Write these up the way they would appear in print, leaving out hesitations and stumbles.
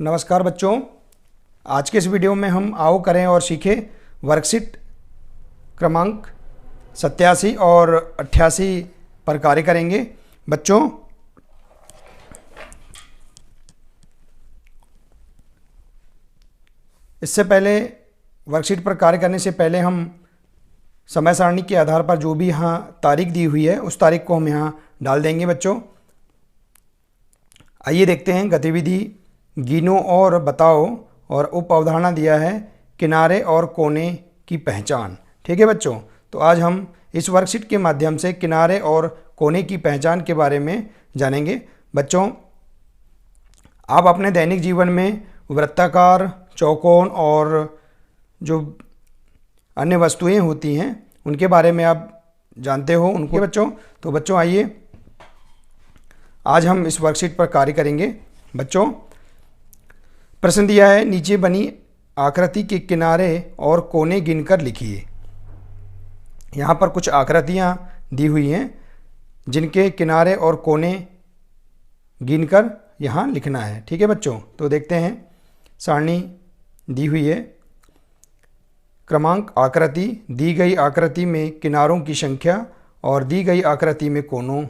नमस्कार बच्चों, आज के इस वीडियो में हम आओ करें और सीखें वर्कशीट क्रमांक 87 और 88 पर कार्य करेंगे। बच्चों, इससे पहले वर्कशीट पर कार्य करने से पहले हम समय सारणी के आधार पर जो भी यहाँ तारीख दी हुई है उस तारीख को हम यहाँ डाल देंगे। बच्चों, आइए देखते हैं गतिविधि गिनो और बताओ, और उप अवधारणा दिया है किनारे और कोने की पहचान। ठीक है बच्चों, तो आज हम इस वर्कशीट के माध्यम से किनारे और कोने की पहचान के बारे में जानेंगे। बच्चों, आप अपने दैनिक जीवन में वृत्ताकार, चौकोन और जो अन्य वस्तुएं होती हैं उनके बारे में आप जानते हो उनको। बच्चों, तो बच्चों आइए आज हम इस वर्कशीट पर कार्य करेंगे। बच्चों, प्रश्न दिया है, नीचे बनी आकृति के किनारे और कोने गिनकर लिखिए। यहाँ पर कुछ आकृतियाँ दी हुई हैं जिनके किनारे और कोने गिनकर यहाँ लिखना है। ठीक है बच्चों, तो देखते हैं। सारणी दी हुई है, क्रमांक आकृति, दी गई आकृति में किनारों की संख्या और दी गई आकृति में कोनों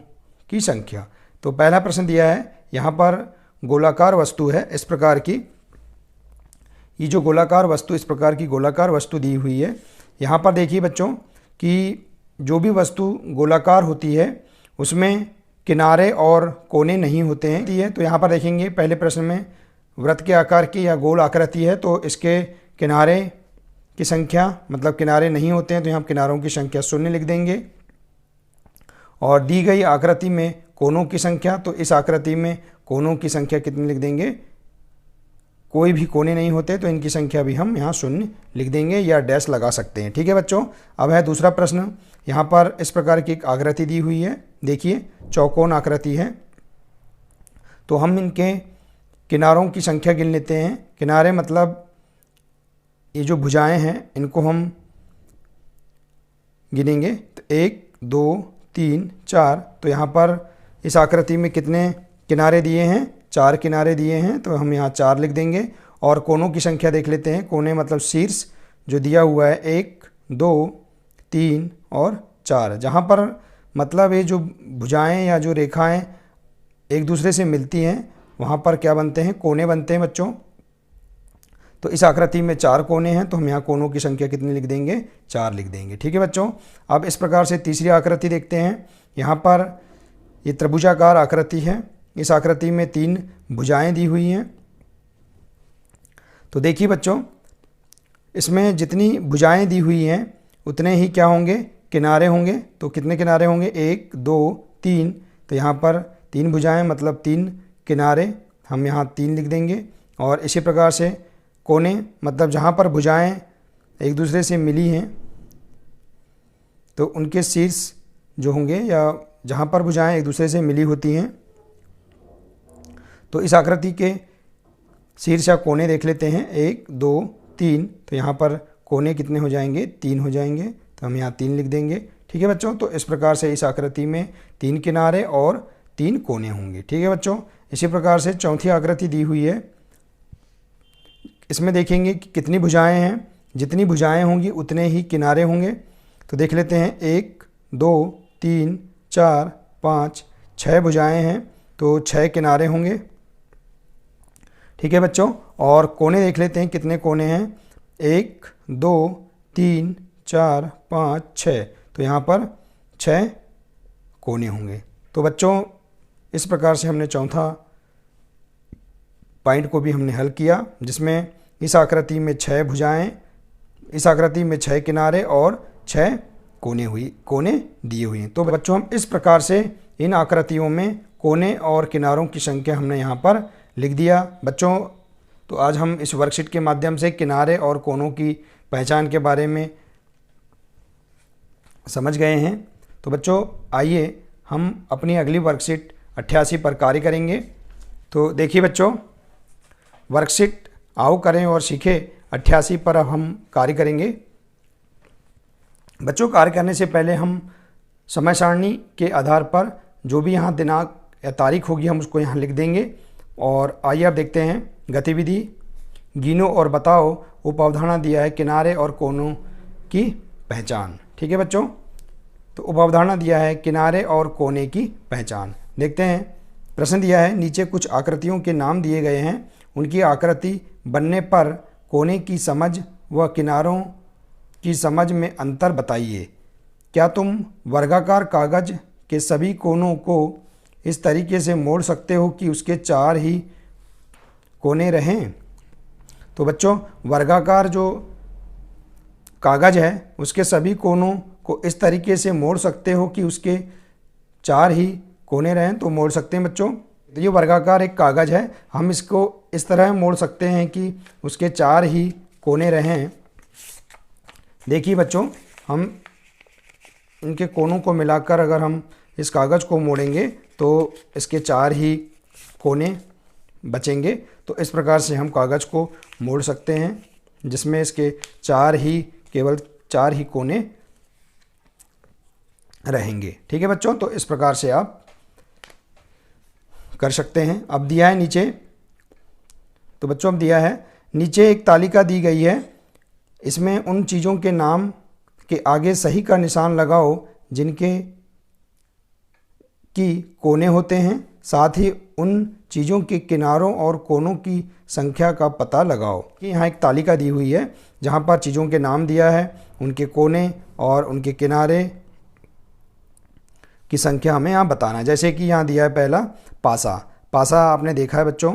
की संख्या। तो पहला प्रश्न दिया है, यहाँ पर गोलाकार वस्तु है इस प्रकार की। ये जो गोलाकार वस्तु, इस प्रकार की गोलाकार वस्तु दी हुई है। यहाँ पर देखिए बच्चों कि जो भी वस्तु गोलाकार होती है उसमें किनारे और कोने नहीं होते हैं। तो यहाँ पर देखेंगे पहले प्रश्न में वृत्त के आकार की या गोल आकृति है तो इसके किनारे की संख्या, मतलब किनारे नहीं होते हैं तो यहाँ किनारों की संख्या 0 लिख देंगे। और दी गई आकृति में कोनों की संख्या, तो इस आकृति में कोनों की संख्या कितनी लिख देंगे, कोई भी कोने नहीं होते तो इनकी संख्या भी हम यहाँ 0 लिख देंगे या डैश लगा सकते हैं। ठीक है बच्चों, अब है दूसरा प्रश्न। यहाँ पर इस प्रकार की एक आकृति दी हुई है, देखिए चौकोन आकृति है। तो हम इनके किनारों की संख्या गिन लेते हैं। किनारे मतलब ये जो भुजाएं हैं इनको हम गिनेंगे। तो 1 2 3 4। तो यहाँ पर इस आकृति में कितने किनारे दिए हैं, 4 किनारे दिए हैं, तो हम यहाँ 4 लिख देंगे। और कोनों की संख्या देख लेते हैं। कोने मतलब शीर्ष जो दिया हुआ है 1 2 3 और 4। जहाँ पर मतलब ये जो भुजाएं या जो रेखाएं एक दूसरे से मिलती हैं वहाँ पर क्या बनते हैं, कोने बनते हैं बच्चों। तो इस आकृति में 4 कोने हैं तो हम यहाँ कोनों की संख्या कितनी लिख देंगे, 4 लिख देंगे। ठीक है बच्चों, अब इस प्रकार से तीसरी आकृति देखते हैं। यहाँ पर ये त्रिभुजाकार आकृति है। इस आकृति में 3 भुजाएं दी हुई हैं। तो देखिए बच्चों, इसमें जितनी भुजाएं दी हुई हैं उतने ही क्या होंगे, किनारे होंगे। तो कितने किनारे होंगे, 1 2 3। तो यहाँ पर 3 भुजाएं मतलब 3 किनारे, हम यहाँ 3 लिख देंगे। और इसी प्रकार से कोने मतलब जहाँ पर भुजाएं एक दूसरे से मिली हैं तो उनके शीर्ष जो होंगे या जहाँ पर भुजाएं एक दूसरे से मिली होती हैं तो इस आकृति के शीर्ष या कोने देख लेते हैं। 1 2 3। तो यहाँ पर कोने कितने हो जाएंगे, 3 हो जाएंगे। तो हम यहाँ 3 लिख देंगे। ठीक है बच्चों, तो इस प्रकार से इस आकृति में 3 किनारे और 3 कोने होंगे। ठीक है बच्चों, इसी प्रकार से चौथी आकृति दी हुई है। इसमें देखेंगे कि कितनी भुजाएं हैं, जितनी भुजाएं होंगी उतने ही किनारे होंगे। तो देख लेते हैं 1 2 3 4 5 6 भुजाएं हैं तो 6 किनारे होंगे। ठीक है बच्चों, और कोने देख लेते हैं कितने कोने हैं, 1 2 3 4 5 6। तो यहाँ पर 6 कोने होंगे। तो बच्चों इस प्रकार से हमने चौथा पॉइंट को भी हमने हल किया, जिसमें इस आकृति में 6 भुजाएं, इस आकृति में 6 किनारे और 6 कोने दिए हुए हैं। तो बच्चों हम इस प्रकार से इन आकृतियों में कोने और किनारों की संख्या हमने यहाँ पर लिख दिया। बच्चों, तो आज हम इस वर्कशीट के माध्यम से किनारे और कोनों की पहचान के बारे में समझ गए हैं। तो बच्चों आइए हम अपनी अगली वर्कशीट 88 पर कार्य करेंगे। तो देखिए बच्चों, वर्कशीट आओ करें और सीखें 88 पर अब हम कार्य करेंगे। बच्चों, कार्य करने से पहले हम समय सारणी के आधार पर जो भी यहाँ दिनांक या तारीख होगी हम उसको यहाँ लिख देंगे। और आइए आप देखते हैं, गतिविधि गिनो और बताओ। उप अवधारणा दिया है किनारे और कोनों की पहचान। ठीक है बच्चों, तो उप अवधारणा दिया है किनारे और कोने की पहचान। देखते हैं, प्रश्न दिया है नीचे कुछ आकृतियों के नाम दिए गए हैं, उनकी आकृति बनने पर कोने की समझ व किनारों की समझ में अंतर बताइए। क्या तुम वर्गाकार कागज के सभी कोनों को इस तरीके से मोड़ सकते हो कि उसके 4 ही कोने रहें? तो बच्चों, वर्गाकार जो कागज है उसके सभी कोनों को इस तरीके से मोड़ सकते हो कि उसके 4 ही कोने रहें, तो मोड़ सकते हैं बच्चों। तो ये वर्गाकार एक कागज है, हम इसको इस तरह मोड़ सकते हैं कि उसके 4 ही कोने रहें। देखिए बच्चों, हम इनके कोनों को मिलाकर अगर हम इस कागज़ को मोड़ेंगे तो इसके 4 ही कोने बचेंगे। तो इस प्रकार से हम कागज़ को मोड़ सकते हैं जिसमें इसके केवल 4 ही कोने रहेंगे। ठीक है बच्चों, तो इस प्रकार से आप कर सकते हैं। अब दिया है नीचे, तो बच्चों अब दिया है नीचे एक तालिका दी गई है, इसमें उन चीज़ों के नाम के आगे सही का निशान लगाओ जिनके की कोने होते हैं, साथ ही उन चीज़ों के किनारों और कोनों की संख्या का पता लगाओ। यहाँ एक तालिका दी हुई है जहाँ पर चीज़ों के नाम दिया है, उनके कोने और उनके किनारे की संख्या हमें यहाँ बताना है। जैसे कि यहाँ दिया है पहला पासा। पासा आपने देखा है बच्चों,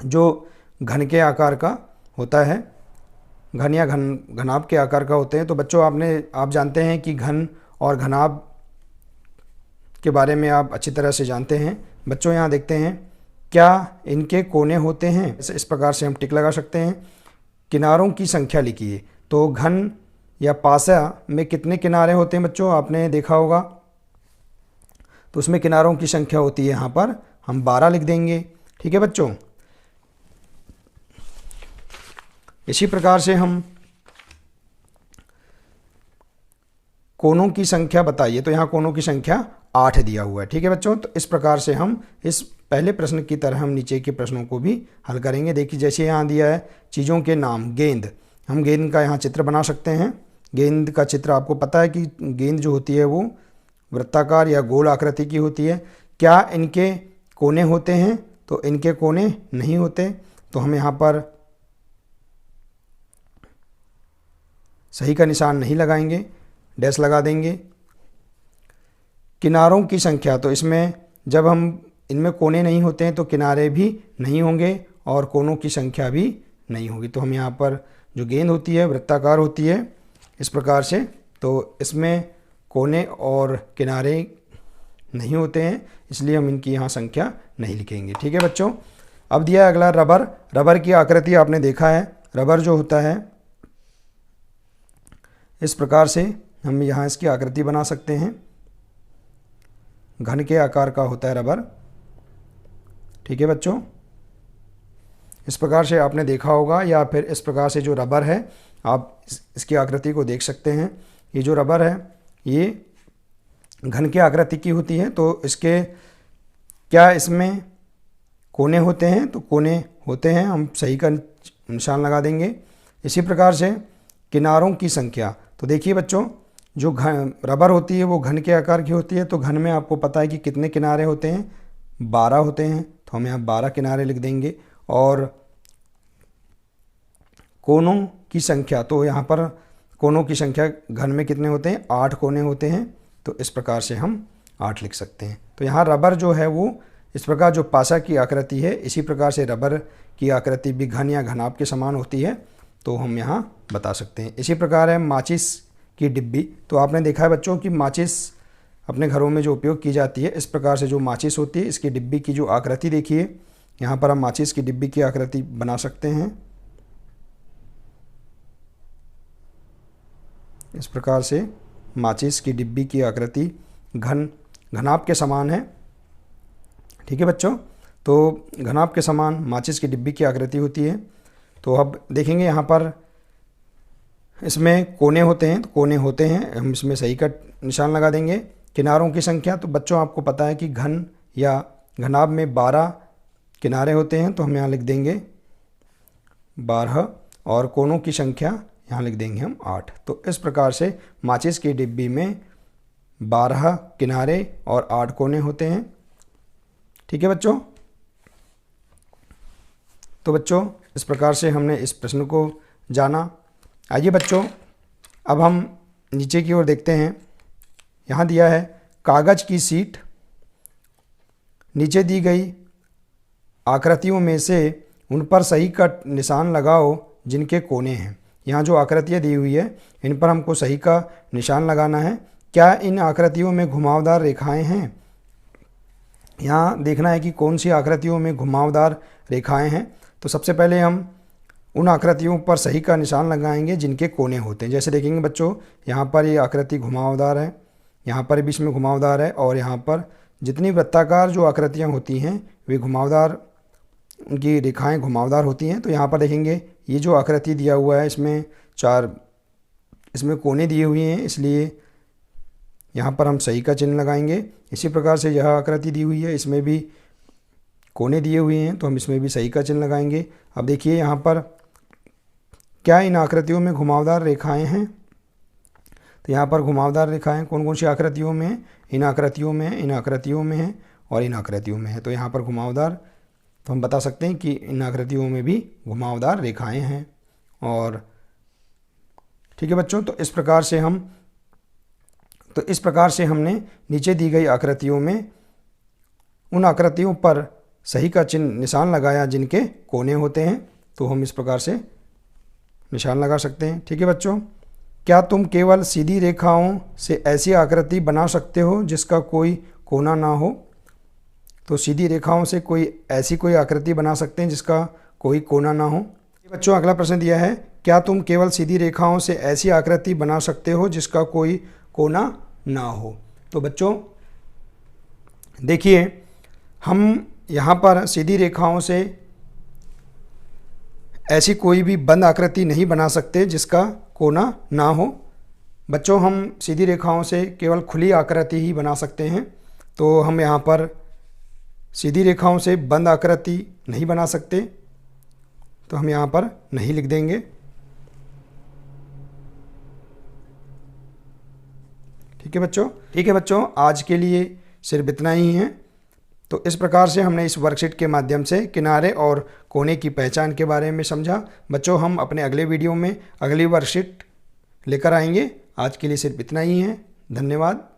जो घन के आकार का होता है, घन या घनाभ के आकार का होते हैं। तो बच्चों आप जानते हैं कि घन और घनाभ के बारे में आप अच्छी तरह से जानते हैं। बच्चों यहाँ देखते हैं, क्या इनके कोने होते हैं? इस प्रकार से हम टिक लगा सकते हैं। किनारों की संख्या लिखिए। तो घन या पासा में कितने किनारे होते हैं बच्चों? आपने देखा होगा, तो उसमें किनारों की संख्या होती है, यहाँ पर हम 12 लिख देंगे। ठीक है बच्चों, इसी प्रकार से हम कोनों की संख्या बताइए। तो यहाँ कोनों की संख्या 8 दिया हुआ है। ठीक है बच्चों, तो इस प्रकार से हम इस पहले प्रश्न की तरह हम नीचे के प्रश्नों को भी हल करेंगे। देखिए, जैसे यहाँ दिया है चीज़ों के नाम, गेंद, हम गेंद का यहाँ चित्र बना सकते हैं। गेंद का चित्र आपको पता है कि गेंद जो होती है वो वृत्ताकार या गोल आकृति की होती है। क्या इनके कोने होते हैं? तो इनके कोने नहीं होते, तो हम यहाँ पर सही का निशान नहीं लगाएंगे, डैश लगा देंगे। किनारों की संख्या, तो इसमें जब हम इनमें कोने नहीं होते हैं तो किनारे भी नहीं होंगे और कोनों की संख्या भी नहीं होगी। तो हम यहाँ पर जो गेंद होती है वृत्ताकार होती है इस प्रकार से, तो इसमें कोने और किनारे नहीं होते हैं, इसलिए हम इनकी यहाँ संख्या नहीं लिखेंगे। ठीक है बच्चों, अब दिया है अगला रबर। रबर की आकृति आपने देखा है, रबर जो होता है इस प्रकार से हम यहाँ इसकी आकृति बना सकते हैं। घन के आकार का होता है रबर। ठीक है बच्चों, इस प्रकार से आपने देखा होगा, या फिर इस प्रकार से जो रबर है आप इसकी आकृति को देख सकते हैं। ये जो रबर है ये घन के आकृति की होती है। तो इसके क्या इसमें कोने होते हैं? तो कोने होते हैं, हम सही का निशान लगा देंगे। इसी प्रकार से किनारों की संख्या, तो देखिए बच्चों, जो रबर होती है वो घन के आकार की होती है। तो घन में आपको पता है कि कितने किनारे होते हैं? 12 होते हैं, तो हम यहाँ 12 किनारे लिख देंगे। और कोनों की संख्या, तो यहाँ पर कोनों की संख्या घन में कितने होते हैं? 8 कोने होते हैं, तो इस प्रकार से हम 8 लिख सकते हैं। तो यहाँ रबर जो है वो इस प्रकार जो पासा की आकृति है, इसी प्रकार से रबर की आकृति भी घन या घनाभ के समान होती है, तो हम यहाँ बता सकते हैं। इसी प्रकार है माचिस की डिब्बी। तो आपने देखा है बच्चों कि माचिस अपने घरों में जो उपयोग की जाती है, इस प्रकार से जो माचिस होती है इसकी डिब्बी की जो आकृति देखिए, यहाँ पर हम माचिस की डिब्बी की आकृति बना सकते हैं। इस प्रकार से माचिस की डिब्बी की आकृति घनाभ के समान है। ठीक है बच्चों, तो घनाभ के समान माचिस की डिब्बी की आकृति होती है। तो अब देखेंगे यहाँ पर इसमें कोने होते हैं, तो कोने होते हैं, हम इसमें सही का निशान लगा देंगे। किनारों की संख्या, तो बच्चों आपको पता है कि घन या घनाभ में 12 किनारे होते हैं तो हम यहाँ लिख देंगे 12 और कोनों की संख्या यहाँ लिख देंगे हम 8। तो इस प्रकार से माचिस की डिब्बी में 12 किनारे और 8 कोने होते हैं। ठीक है बच्चों। तो बच्चों इस प्रकार से हमने इस प्रश्न को जाना। आइए बच्चों अब हम नीचे की ओर देखते हैं। यहाँ दिया है कागज़ की सीट, नीचे दी गई आकृतियों में से उन पर सही का निशान लगाओ जिनके कोने हैं। यहाँ जो आकृतियाँ दी हुई है इन पर हमको सही का निशान लगाना है। क्या इन आकृतियों में घुमावदार रेखाएं हैं? यहाँ देखना है कि कौन सी आकृतियों में घुमावदार रेखाएं हैं। तो सबसे पहले हम उन आकृतियों पर सही का निशान लगाएंगे जिनके कोने होते हैं। जैसे देखेंगे बच्चों, यहाँ पर ये आकृति घुमावदार है, यहाँ पर बीच में घुमावदार है, और यहाँ पर जितनी वृत्ताकार जो आकृतियाँ होती हैं वे घुमावदार, उनकी रेखाएं घुमावदार होती हैं। तो यहाँ पर देखेंगे ये जो आकृति दिया हुआ है इसमें 4 इसमें कोने दिए हुए हैं, इसलिए यहाँ पर हम सही का चिन्ह लगाएंगे। इसी प्रकार से यह आकृति दी हुई है, इसमें भी कोने दिए हुए हैं तो हम इसमें भी सही का चिन्ह लगाएंगे। अब देखिए यहाँ पर क्या इन आकृतियों में घुमावदार रेखाएं हैं? तो यहाँ पर घुमावदार रेखाएं कौन कौन सी आकृतियों में हैं? इन आकृतियों में, इन आकृतियों में है और इन आकृतियों में है। तो यहाँ पर घुमावदार, तो हम बता सकते हैं कि इन आकृतियों में भी घुमावदार रेखाएं हैं। और ठीक है बच्चों, तो इस प्रकार से हमने नीचे दी गई आकृतियों में उन आकृतियों पर सही का चिन्ह निशान लगाया जिनके कोने होते हैं। तो हम इस प्रकार से निशान लगा सकते हैं। ठीक है बच्चों, क्या तुम केवल सीधी रेखाओं से ऐसी आकृति बना सकते हो जिसका कोई कोना ना हो? तो सीधी रेखाओं से कोई आकृति बना सकते हैं जिसका कोई कोना ना हो। बच्चों अगला प्रश्न दिया है, क्या तुम केवल सीधी रेखाओं से ऐसी आकृति बना सकते हो जिसका कोई कोना ना हो? तो बच्चों देखिए, हम यहाँ पर सीधी रेखाओं से ऐसी कोई भी बंद आकृति नहीं बना सकते जिसका कोना ना हो। बच्चों हम सीधी रेखाओं से केवल खुली आकृति ही बना सकते हैं। तो हम यहाँ पर सीधी रेखाओं से बंद आकृति नहीं बना सकते, तो हम यहाँ पर नहीं लिख देंगे। ठीक है बच्चों, आज के लिए सिर्फ इतना ही है। तो इस प्रकार से हमने इस वर्कशीट के माध्यम से किनारे और कोने की पहचान के बारे में समझा। बच्चों हम अपने अगले वीडियो में अगली वर्कशीट लेकर आएंगे। आज के लिए सिर्फ इतना ही है। धन्यवाद।